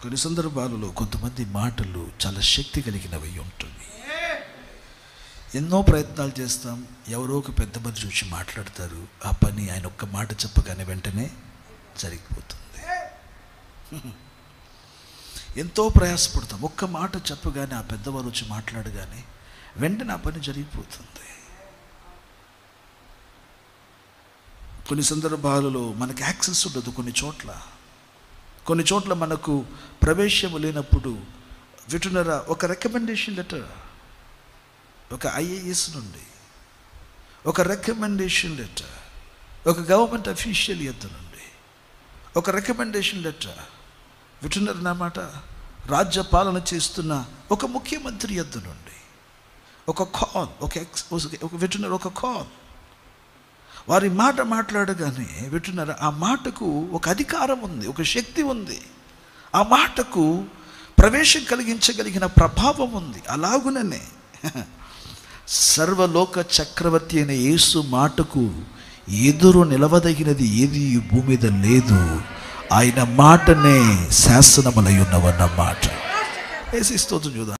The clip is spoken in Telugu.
కొన్ని సందర్భాలలో కొంతమంది మాటలు చాలా శక్తి కలిగినవి ఉంటుంది. ఎన్నో ప్రయత్నాలు చేస్తాం, ఎవరో ఒక పెద్ద మనిషి చూసి మాట్లాడతారు, ఆ పని ఆయన ఒక్క మాట చెప్పగానే వెంటనే జరిగిపోతుంది. ఎంతో ప్రయాసపడతాం, ఒక్క మాట చెప్పగానే ఆ పెద్దవారు వచ్చి మాట్లాడగానే వెంటనే ఆ పని జరిగిపోతుంది. కొన్ని సందర్భాలలో మనకు యాక్సెస్ ఉండదు, కొన్ని చోట్ల మనకు ప్రవేశం లేనప్పుడు వింటున్నారా, ఒక రికమెండేషన్ లెటర్, ఒక ఐఏఎస్ నుండి ఒక రికమెండేషన్ లెటర్, ఒక గవర్నమెంట్ అఫీషియల్ యొద్ద నుండి ఒక రికమెండేషన్ లెటర్, వింటున్నారు నా మాట, రాజ్య పాలన చేస్తున్న ఒక ముఖ్యమంత్రి యొద్ద నుండి ఒక కాల్, వింటున్నారు, ఒక కాల్, వారి మాట మాట్లాడగానే వింటున్నారు, ఆ మాటకు ఒక అధికారం ఉంది, ఒక శక్తి ఉంది, ఆ మాటకు ప్రవేశం కలిగించగలిగిన ప్రభావం ఉంది. అలాగుననే సర్వలోక చక్రవర్తి అయిన యేసు మాటకు ఎదురు నిలవదగినది ఏది ఈ భూమి మీద లేదు. ఆయన మాటనే శాసనములై ఉన్నవన్న మాట. యేసు స్తోత్రం చూద్దాం.